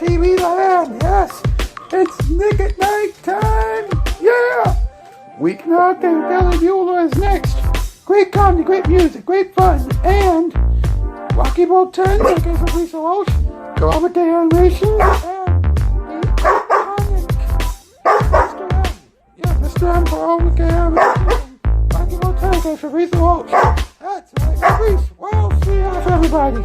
TV land. Yes, it's Nick at Night time. Yeah. Weeknight and Kelly Muller is next. Great comedy, great music, great fun, and Rocky Boat 10, aka Fabrice Walsh, Drama Day Animation, and the iconic Mr. M. Yeah, Mr. M for all the animation. Rocky Boat 10, aka Fabrice Walsh. That's right, Fabrice. Well, see ya, everybody.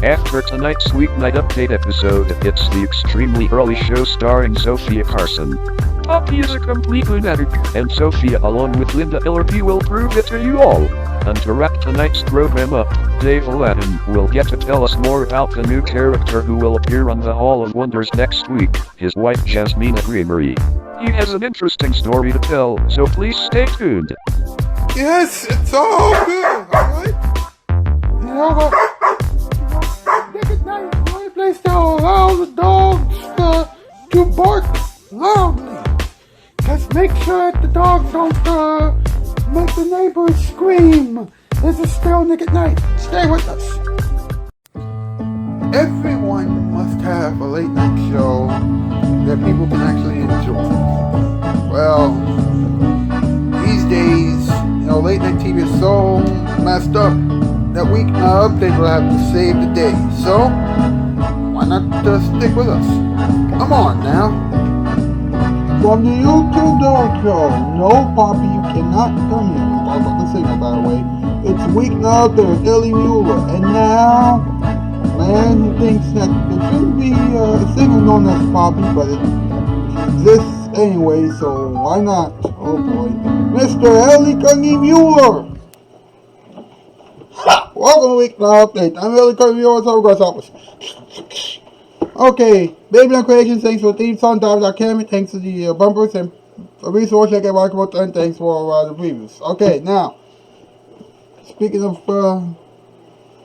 After tonight's Weeknight Update episode, it's the extremely early show starring Sophia Carson. Poppy is a complete lunatic, and Sophia along with Linda Illerby will prove it to you all. And to wrap tonight's program up, Dave Aladdin will get to tell us more about the new character who will appear on the Hall of Wonders next week, his wife Jasmina Creamery. He has an interesting story to tell, so please stay tuned. Yes, it's all good, alright? You know what? Nick at Night is the only place that will allow the dogs to bark loudly. Just make sure that the dogs don't make the neighbors scream. This is still Nick at Night. Stay with us. Everyone must have a late night show that people can actually enjoy. Well, these days, late night TV is so messed up that Weeknight Update will have to save the day. So, why not stick with us? Come on now. From the YouTube Dog Show. No, Poppy, you cannot come here. I'm about to signal, by the way. It's Weeknight Update with Ellie Muller. And now, man who thinks that there shouldn't be a singer known as Poppy, but it exists anyway, so why not? Oh boy. Mr. Ellie Muller! Welcome to Weeknight Update. I'm Ellie Muller, so we're going to Okay, Baby on Creations, thanks for the theme song, Dive.Cammy, thanks to the bumpers, and Fabrice Walsh, and Rocky Boat, and thanks for the previews. Okay, now, speaking of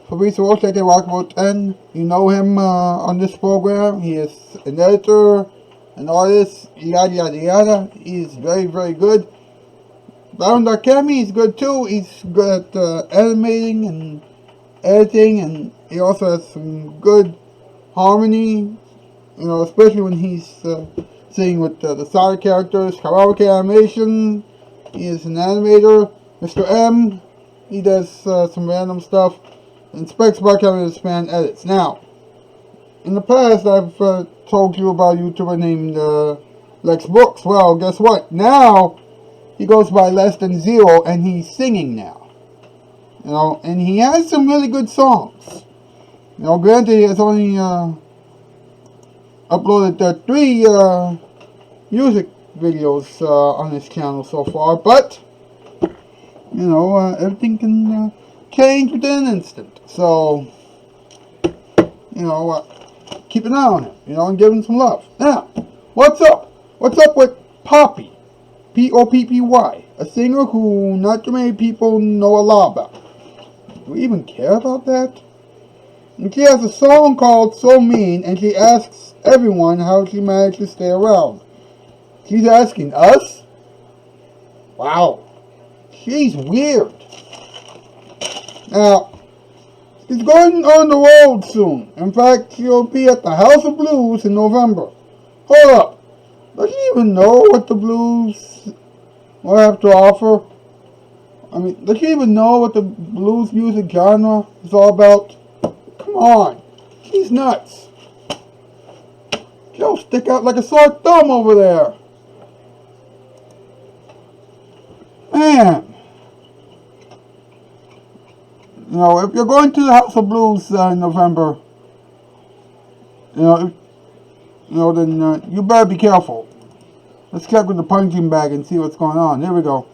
Fabrice Walsh, and Rocky Boat, and you know him on this program. He is an editor, an artist, yada yada yada. He's very, very good. Dive.Cammy is good too. He's good at animating and editing, and he also has some good harmony, especially when he's singing with the side characters. Karaoke animation, he is an animator. Mr. M, he does some random stuff. And Specs by Kevin Span edits. Now, in the past, I've told you about a YouTuber named Lex Brooks. Well, guess what? Now, he goes by Less Than Zero, and he's singing now. And he has some really good songs. Granted, he has only uploaded 3 music videos on his channel so far, but, everything can change within an instant. So, keep an eye on him, and give him some love. Now, what's up? What's up with Poppy? Poppy, a singer who not too many people know a lot about. Do we even care about that? And she has a song called So Mean, and she asks everyone how she managed to stay around. She's asking us? Wow. She's weird. Now, she's going on the road soon. In fact, she'll be at the House of Blues in November. Hold up. Does she even know what the blues will have to offer? Does she even know what the blues music genre is all about? Come on, she's nuts. She'll stick out like a sore thumb over there. Man. If you're going to the House of Blues in November, then you better be careful. Let's check with the punching bag and see what's going on. Here we go.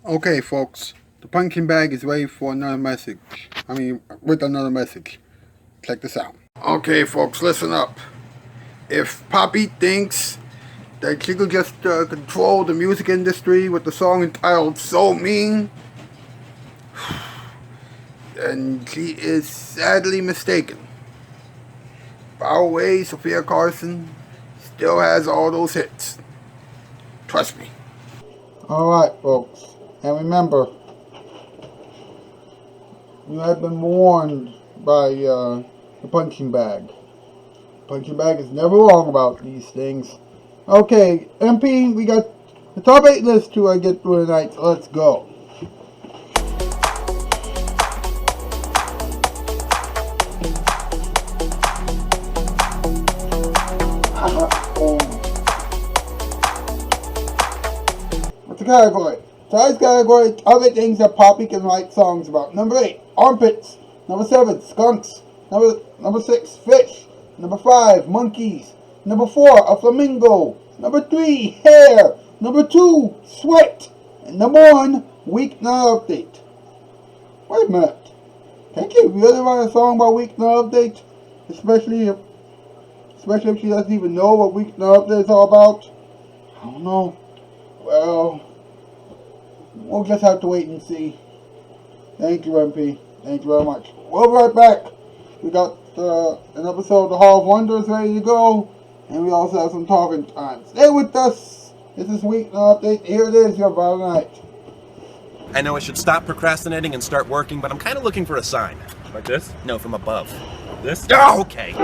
Okay, folks. The punching bag is ready for another message. With another message. Check this out. Okay, folks, listen up. If Poppy thinks that she could just control the music industry with the song entitled So Mean, then she is sadly mistaken. By the way, Sophia Carson still has all those hits. Trust me. Alright, folks. And remember, you have been warned by the punching bag. Punching bag is never wrong about these things. Okay, MP, we got the top 8 list to get through tonight, so let's go. What's the category? Tonight's category, other things that Poppy can write songs about. Number 8, armpits. Number 7, skunks. Number 6, fish. Number 5, monkeys. Number 4, a flamingo. Number 3, hair. Number 2, sweat. And number 1, Weeknight update. Wait a minute. Can't you really write a song about Weeknight update? Especially if she doesn't even know what Weeknight update is all about? I don't know. Well, we'll just have to wait and see. Thank you, MP. Thank you very much. We'll be right back. We got an episode of the Hall of Wonders ready to go. And we also have some talking time. Stay with us. This is Weeknight Update. Here it is, your Friday night. I know I should stop procrastinating and start working, but I'm kind of looking for a sign. Like this? No, from above. This? Oh, okay.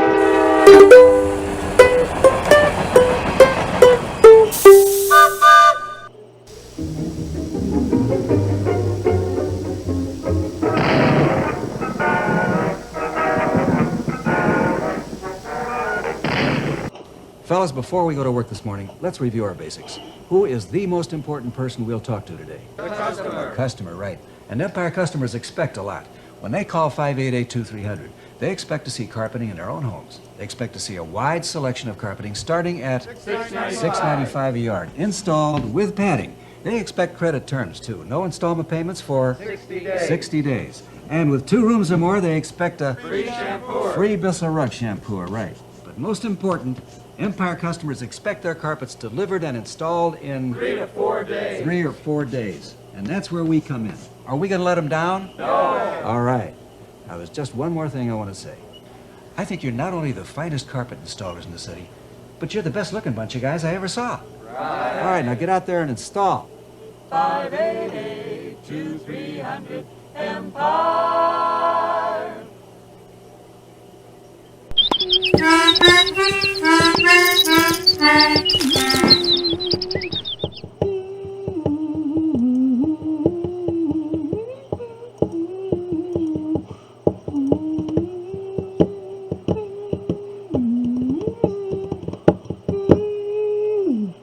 Fellas, before we go to work this morning, let's review our basics. Who is the most important person we'll talk to today? The customer. Customer, right. And Empire customers expect a lot. When they call 588-2300, they expect to see carpeting in their own homes. They expect to see a wide selection of carpeting starting at $6.95 a yard, installed with padding. They expect credit terms, too. No installment payments for 60 days. And with 2 rooms or more, they expect a Free shampoo. free Bissell Rug shampoo, right. But most important, Empire customers expect their carpets delivered and installed in 3 to 4 days. 3 or 4 days. And that's where we come in. Are we going to let them down? No. All right. Now, there's just one more thing I want to say. I think you're not only the finest carpet installers in the city, but you're the best looking bunch of guys I ever saw. Right. All right, now get out there and install. 588-2300 Empire.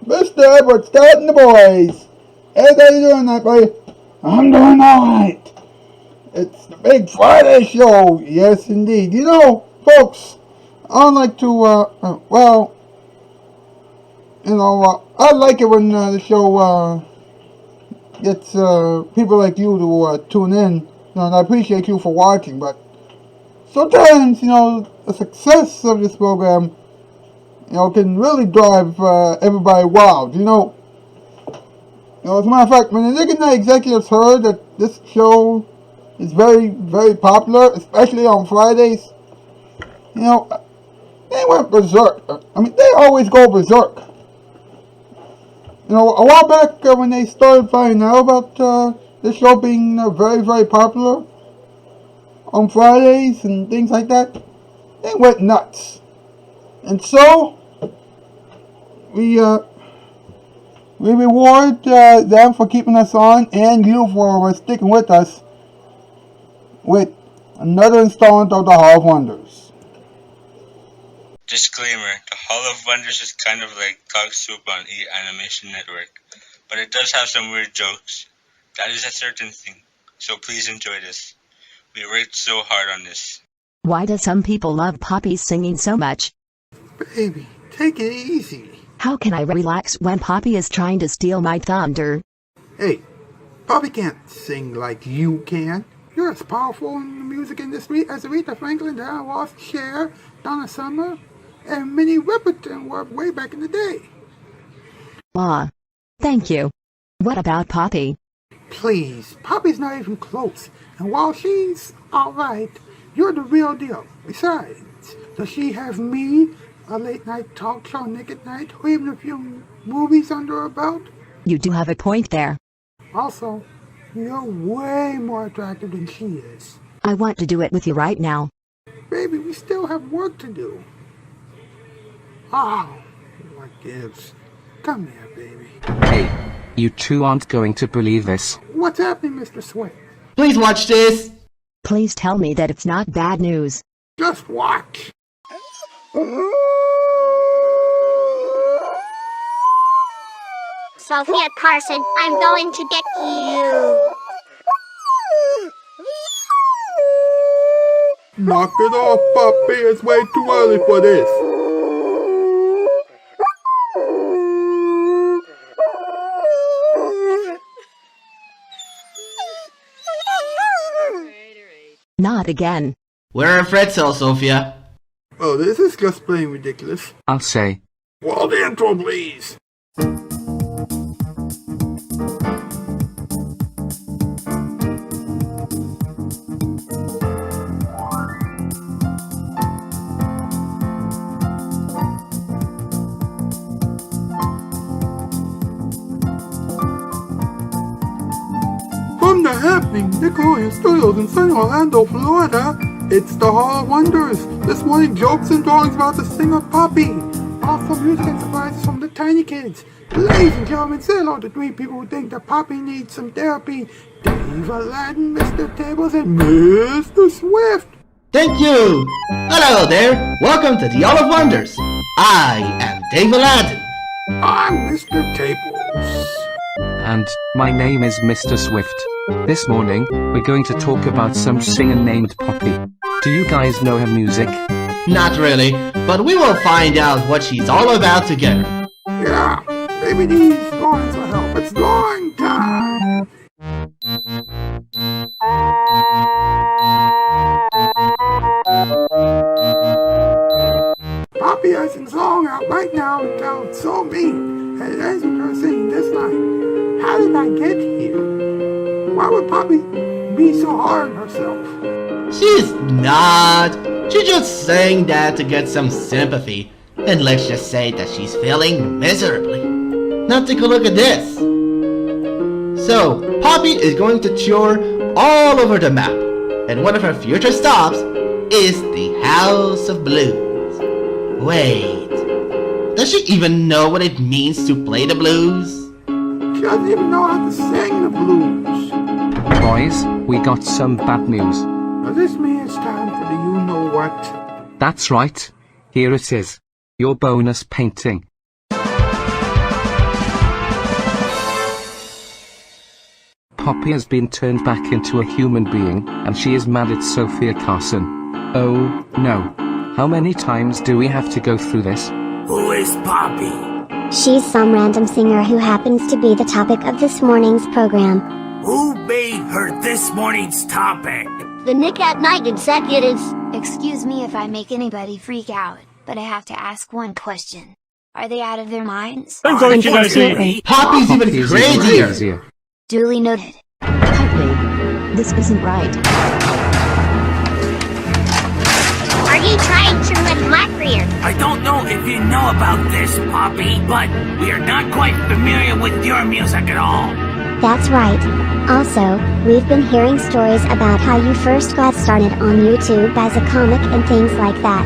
Mr. Edward Scott and the boys. Hey, how you doing tonight, buddy? I'm doing alright. It's the Big Friday show. Yes, indeed. You know, folks, I like to, I like it when the show gets people like you to tune in. And I appreciate you for watching, but sometimes, the success of this program, can really drive everybody wild, As a matter of fact, when the Weeknight executives heard that this show is very, very popular, especially on Fridays, they went berserk. I mean, they always go berserk. A while back when they started finding out about this show being very, very popular on Fridays and things like that, they went nuts. And so, we reward them for keeping us on and you for sticking with us with another installment of the Hall of Wonders. Disclaimer, the Hall of Wonders is kind of like dog soup on E! Animation Network, but it does have some weird jokes. That is a certain thing, so please enjoy this. We worked so hard on this. Why do some people love Poppy's singing so much? Baby, take it easy. How can I relax when Poppy is trying to steal my thunder? Hey, Poppy can't sing like you can. You're as powerful in the music industry as Aretha Franklin, Diana Ross, Cher, Donna Summer, and Minnie Riperton were way back in the day. Ah, thank you. What about Poppy? Please, Poppy's not even close. And while she's alright, you're the real deal. Besides, does she have me, a late night talk show, Nick at Night, or even a few movies under her belt? You do have a point there. Also, you're way more attractive than she is. I want to do it with you right now. Baby, we still have work to do. Oh, what gives? Come here, baby. Hey, you two aren't going to believe this. What's happening, Mr. Swift? Please watch this. Please tell me that it's not bad news. Just watch. Sophia Carson, I'm going to get you. Knock it off, puppy. It's way too early for this. Not again. We're a Fred cell, Sophia. Oh, this is just plain ridiculous. I'll say. Roll the intro, please. From the happening Nickelodeon Studios in San Orlando, Florida, it's the Hall of Wonders. This morning, jokes and drawings about the singer Poppy. Also, music and surprises from the tiny kids. Ladies and gentlemen, say hello to three people who think that Poppy needs some therapy. Dave Aladdin, Mr. Tables, and Mr. Swift. Thank you. Hello there. Welcome to the Hall of Wonders. I am Dave Aladdin. I'm Mr. Tables. And my name is Mr. Swift. This morning, we're going to talk about some singer named Poppy. Do you guys know her music? Not really, but we will find out what she's all about together. Yeah, maybe these drawings will help. It's drawing time. Poppy has a song out right now entitled So Me, and it ends with her singing this line. How did I get here? Why would Poppy be so hard on herself? She's not. She just saying that to get some sympathy. And let's just say that she's feeling miserably. Now take a look at this. So, Poppy is going to tour all over the map. And one of her future stops is the House of Blues. Wait, does she even know what it means to play the blues? She doesn't even know how to sing the blues. Boys, we got some bad news. Does this mean it's time for the you-know-what? That's right. Here it is. Your bonus painting. Poppy has been turned back into a human being, and she is mad at Sophia Carson. Oh, no. How many times do we have to go through this? Who is Poppy? She's some random singer who happens to be the topic of this morning's program. Who made her this morning's topic? The Nick at Night executives. Excuse me if I make anybody freak out, but I have to ask one question. Are they out of their minds? Unfortunately. Poppy's even crazier. Duly noted. Huntley, this isn't right. Are you trying to live my career? I don't know if you know about this, Poppy, but we are not quite familiar with your music at all. That's right. Also, we've been hearing stories about how you first got started on YouTube as a comic and things like that.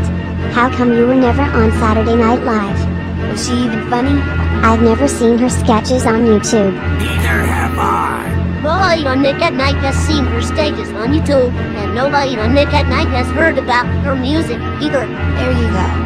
How come you were never on Saturday Night Live? Was she even funny? I've never seen her sketches on YouTube. Neither have I. Nobody on Nick at Night has seen her stages on YouTube, and nobody on Nick at Night has heard about her music either. There you go.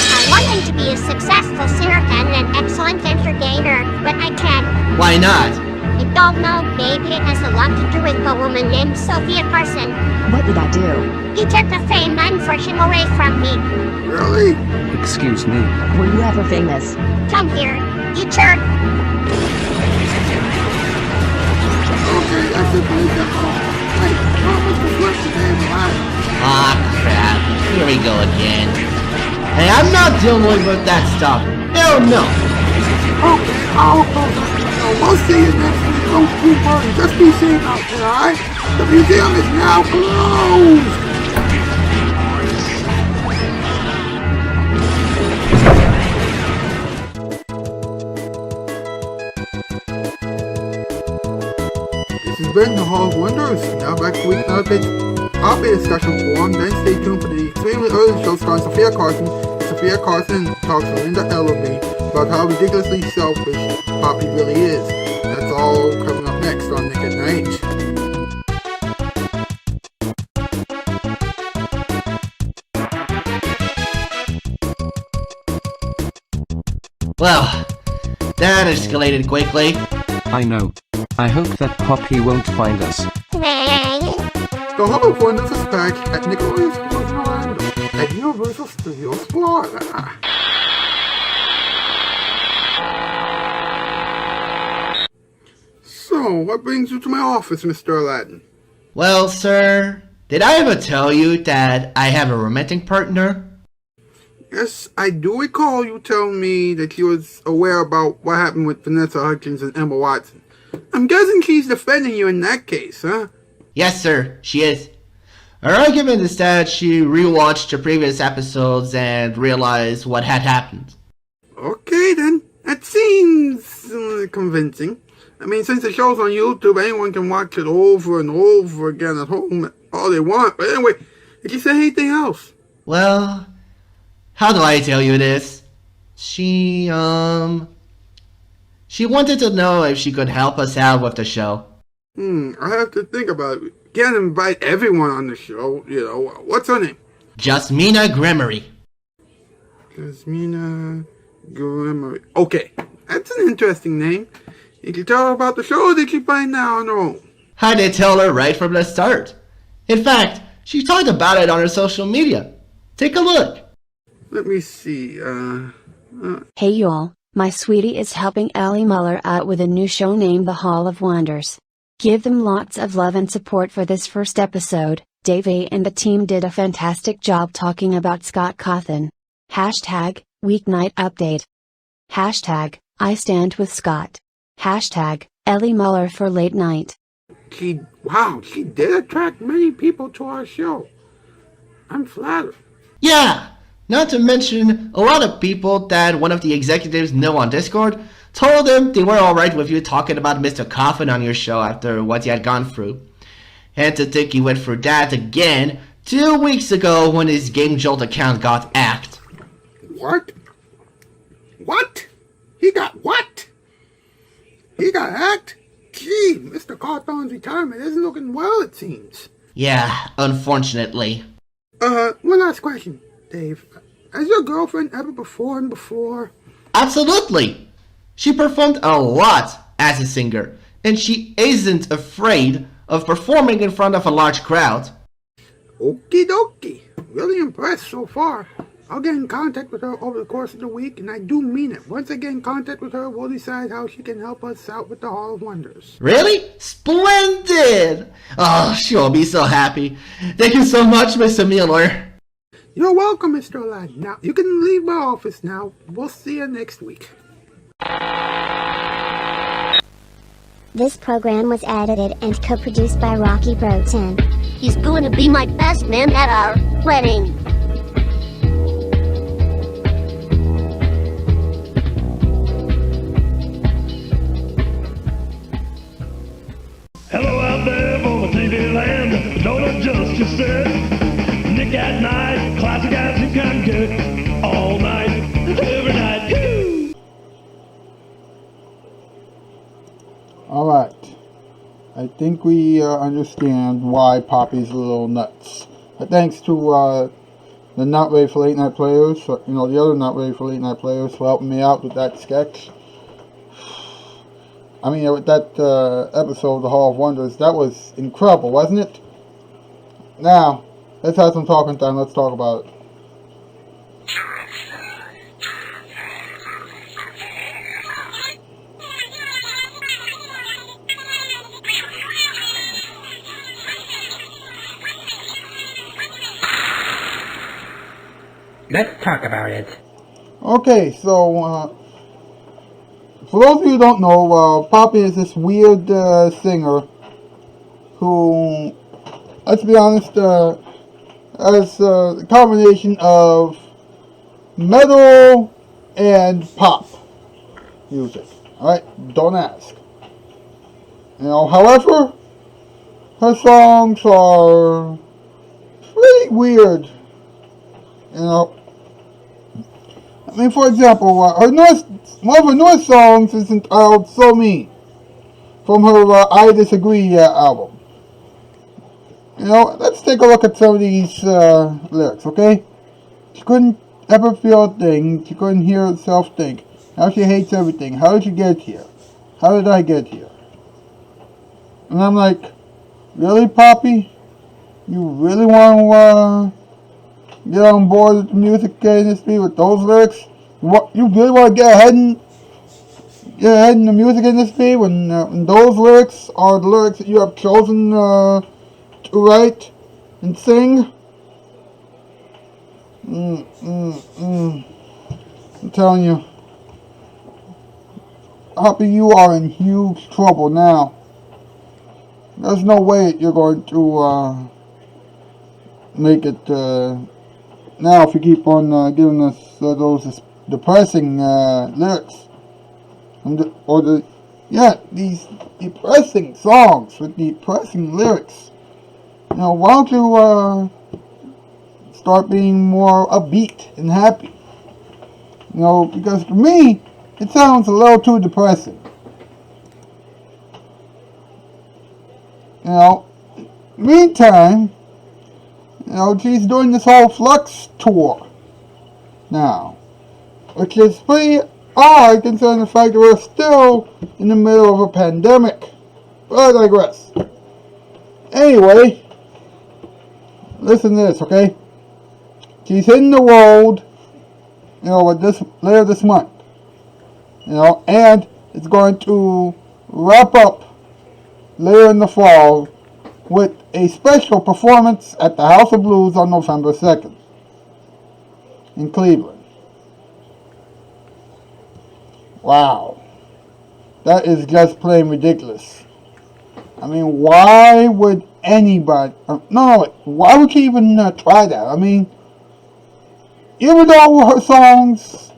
I want him to be a successful singer and an excellent entertainer, but I can't. Why not? I don't know, maybe it has a lot to do with a woman named Sophia Carson. What did I do? You took the fame and fortune away from me. Really? Excuse me. Were you ever famous? Come here, you jerk. Okay, that's it. That's all. Wait, Mr. Swift today is live. Ah, crap. Here we go again. Hey, I'm not dealing with that stuff. Hell no. Okay, I'll close. We'll see you next week. Don't you worry. Just be safe out there, alright? The museum is now closed. been the Hall of Wonders. Now back to Weeknight Poppy discussion forum. Then stay tuned for the extremely early show starring Sophia Carson. Sophia Carson talks to Linda Ellerby about how ridiculously selfish Poppy really is. That's all coming up next on Nick at Night. Well, that escalated quickly. I know. I hope that Poppy won't find us. The Hall of Wonders is back at Nickelodeon's Studios in Orlando at Universal Studios Florida. So, what brings you to my office, Mr. Aladdin? Well, sir, did I ever tell you that I have a romantic partner? Yes, I do recall you telling me that you was aware about what happened with Vanessa Hudgens and Emma Watson. I'm guessing she's defending you in that case, huh? Yes, sir, she is. Her argument is that she rewatched the previous episodes and realized what had happened. Okay, then. That seems convincing. I mean, since the show's on YouTube, anyone can watch it over and over again at home all they want. But anyway, did you say anything else? Well, how do I tell you this? She wanted to know if she could help us out with the show. I have to think about it. Can't invite everyone on the show, you know. What's her name? Jasmina Gremory. Jasmina Gremory. Okay, that's an interesting name. Did you tell her about the show, or did she find out on her own? I did tell her right from the start. In fact, she talked about it on her social media. Take a look. Let me see, Hey y'all, my sweetie is helping Ellie Muller out with a new show named The Hall of Wonders. Give them lots of love and support for this first episode. Dave A and the team did a fantastic job talking about Scott Cawthon. Hashtag, Weeknight Update. Hashtag, I stand with Scott. Hashtag, Ellie Muller for late night. She did attract many people to our show. I'm flattered. Yeah, not to mention a lot of people that one of the executives know on Discord told them they were alright with you talking about Mr. Cawthon on your show after what you had gone through. And to think you went through that again 2 weeks ago when his Game Jolt account got hacked. What? What? He got what? He got hacked? Gee, Mr. Cawthon's retirement isn't looking well, it seems. Yeah, unfortunately. One last question, Dave. Has your girlfriend ever performed before? Absolutely! She performed a lot as a singer, and she isn't afraid of performing in front of a large crowd. Okie dokie. Really impressed so far. I'll get in contact with her over the course of the week, and I do mean it. Once I get in contact with her, we'll decide how she can help us out with the Hall of Wonders. Really? Splendid! Oh, she'll be so happy. Thank you so much, Mr. Muller. You're welcome, Mr. Aladdin. Now, you can leave my office now. We'll see you next week. This program was edited and co-produced by Rocky Broughton. He's going to be my best man at our wedding. Hello out there for my TV land. Don't adjust yourself. Nick at Night. Classic guys you can get all night, every night. Yoo-hoo! Alright. I think we understand why Poppy's a little nuts. But thanks to the Not Ready for Late Night players, the other Not Ready for Late Night players for helping me out with that sketch. I mean, with that episode of The Hall of Wonders, that was incredible, wasn't it? Now, let's have some talking time. Let's talk about it. Let's talk about it. Okay, so, for those of you who don't know, Poppy is this weird singer who, let's be honest, has a combination of metal and pop music. Alright, don't ask. However, her songs are pretty weird. You know, I mean, for example, her newest, one of her newest songs is entitled "So Me" from her "I Disagree" album. You know, let's take a look at some of these lyrics, okay? She couldn't ever feel a thing. She couldn't hear herself think. Now she hates everything. How did she get here? How did I get here? And I'm like, really, Poppy? You really want to get on board with the music industry with those lyrics? You really want to get ahead in the music industry when those lyrics are the lyrics that you have chosen to write and sing? I'm telling you, Poppy, you are in huge trouble now. There's no way you're going to make it now if you keep on giving us those depressing lyrics. These depressing songs with depressing lyrics. You know, why don't you start being more upbeat and happy? You know, because to me, it sounds a little too depressing. You know, meantime, you know, she's doing this whole Flux tour now, which is pretty odd considering the fact that we're still in the middle of a pandemic. But I digress. Anyway, listen to this, okay? She's hitting the road, you know, with this later this month. You know, and it's going to wrap up later in the fall with a special performance at the House of Blues on November 2nd in Cleveland. Wow. That is just plain ridiculous. I mean, why would anybody... why would she even try that? I mean, even though her songs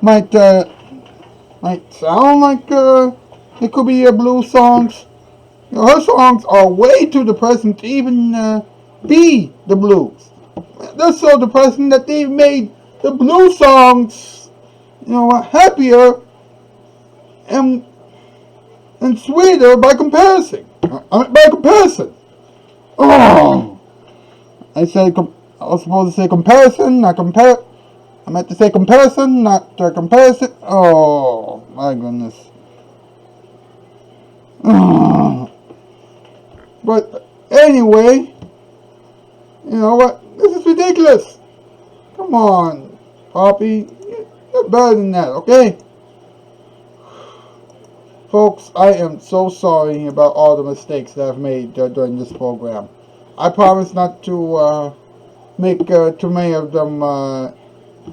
might sound like it could be blues songs, you know, her songs are way too depressing to even be the blues. They're so depressing that they made the blues songs, you know, happier and sweeter by comparison. Oh, I was supposed to say comparison, not compare. I meant to say comparison, not comparison. Oh my goodness. But anyway, you know what? This is ridiculous. Come on, Poppy. You're better than that, okay? Folks, I am so sorry about all the mistakes that I've made during this program. I promise not to make too many of them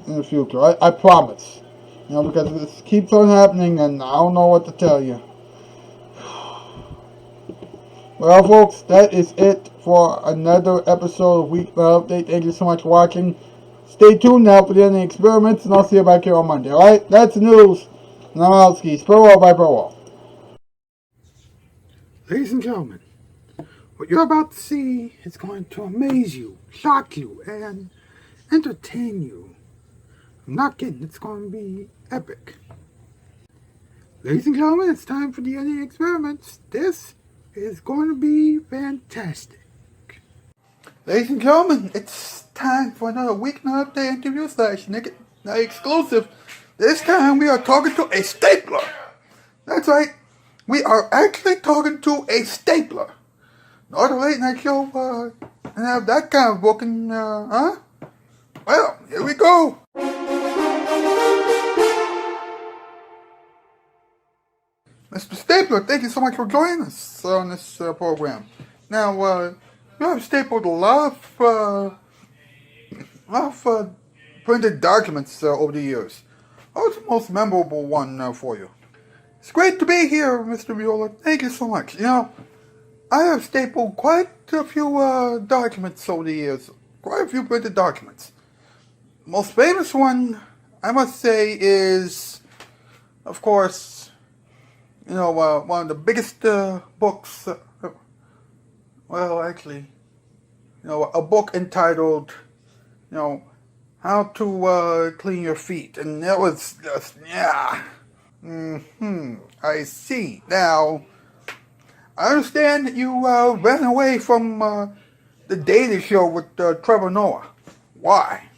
in the future. I promise. You know, because this keeps on happening and I don't know what to tell you. Well, folks, that is it for another episode of Weeknight Update. Thank you so much for watching. Stay tuned now for the ending experiments, and I'll see you back here on Monday, alright? That's the news. And I'm out, skis. Farewell, bye, farewell. Ladies and gentlemen, what you're about to see is going to amaze you, shock you, and entertain you. I'm not kidding, it's going to be epic. Ladies and gentlemen, it's time for the ending experiments. This is going to be fantastic. Ladies and gentlemen, it's time for another Weeknight Update interview / Nick Night exclusive. This time we are talking to a stapler. That's right, we are actually talking to a stapler. No other late night show and have that kind of booking, huh? Well, here we go. Mr. Stapler, thank you so much for joining us on this program. Now, you have stapled a lot of printed documents over the years. What was the most memorable one for you? It's great to be here, Mr. Muller. Thank you so much. You know, I have stapled quite a few documents over the years. Quite a few printed documents. The most famous one, I must say, is, of course, you know, one of the biggest books, one well, actually, a book entitled, How to Clean Your Feet. And that was just, yeah. I see. Now, I understand that you ran away from the Daily Show with Trevor Noah. Why?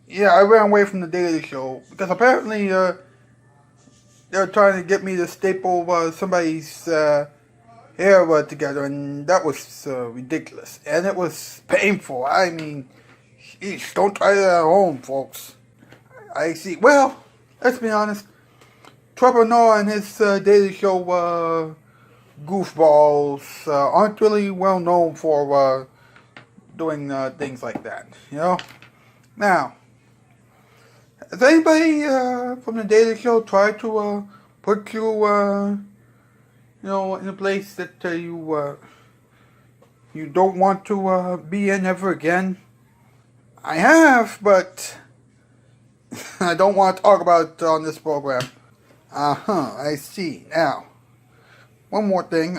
Yeah, I ran away from the Daily Show because apparently they're trying to get me to staple somebody's hair together, and that was ridiculous. And it was painful. I mean, sheesh, don't try that at home, folks. I see. Well, let's be honest. Trevor Noah and his Daily Show goofballs aren't really well known for doing things like that, Now, has anybody from the Daily Show tried to put you, in a place that you don't want to be in ever again? I have, but I don't want to talk about it on this program. I see. Now, one more thing.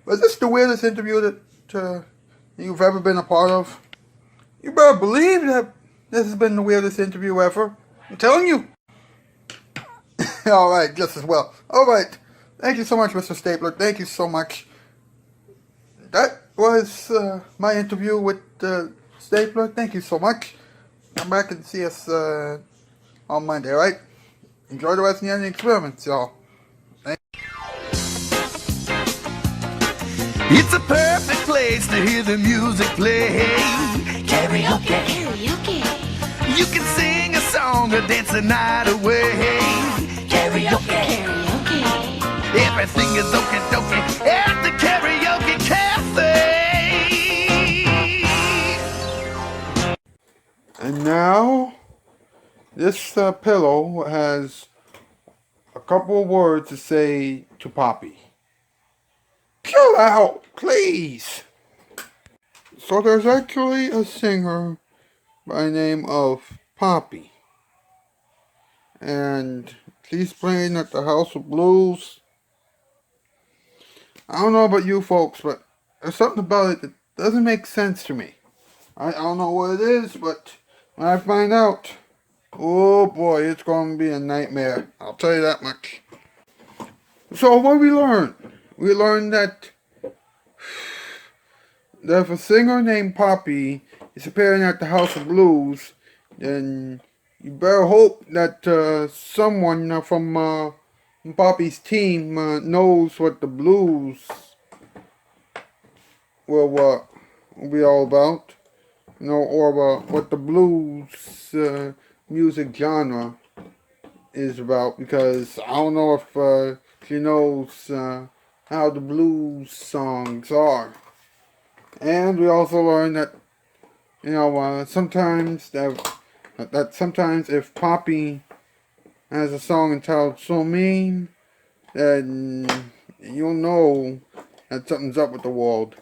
Was this the weirdest interview that you've ever been a part of? You better believe that this has been the weirdest interview ever. I'm telling you. All right, just as well. All right. Thank you so much, Mr. Stapler. Thank you so much. That was my interview with Stapler. Thank you so much. Come back and see us on Monday, all right? Enjoy the rest of the experiments, y'all. It's a perfect place to hear the music play. Karaoke. You can sing a song or dance the night away. Karaoke. Everything is okie dokie at the Karaoke Cafe. And now, this pillow has a couple of words to say to Poppy. Chill out, please. So there's actually a singer by the name of Poppy. And she's playing at the House of Blues. I don't know about you folks, but there's something about it that doesn't make sense to me. I don't know what it is, but when I find out, oh boy, it's going to be a nightmare. I'll tell you that much. So what did we learn? We learned that if a singer named Poppy is appearing at the House of Blues, then you better hope that someone from Poppy's team knows what the blues will be all about, or what the blues music genre is about, because I don't know if she knows how the blues songs are. And we also learned that, sometimes sometimes if Poppy has a song entitled So Mean, then you'll know that something's up with the world.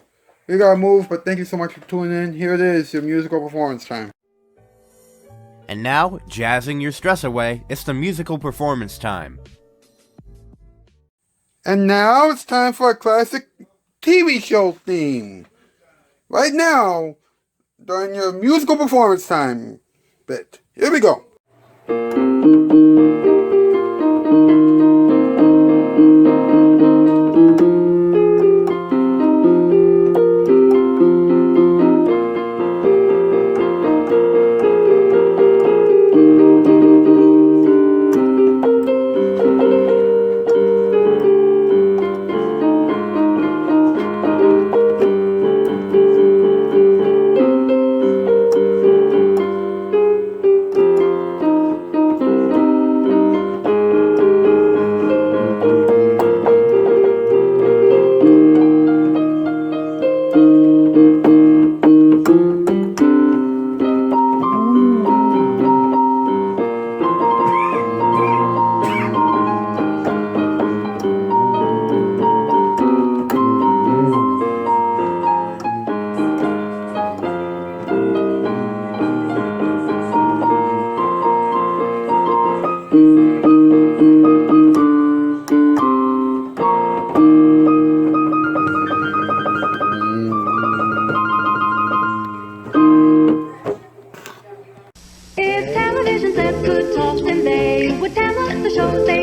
We gotta move, but thank you so much for tuning in. Here it is, your musical performance time. And now, jazzing your stress away, it's the musical performance time. And now it's time for a classic TV show theme. Right now, during your musical performance time bit. Here we go. so they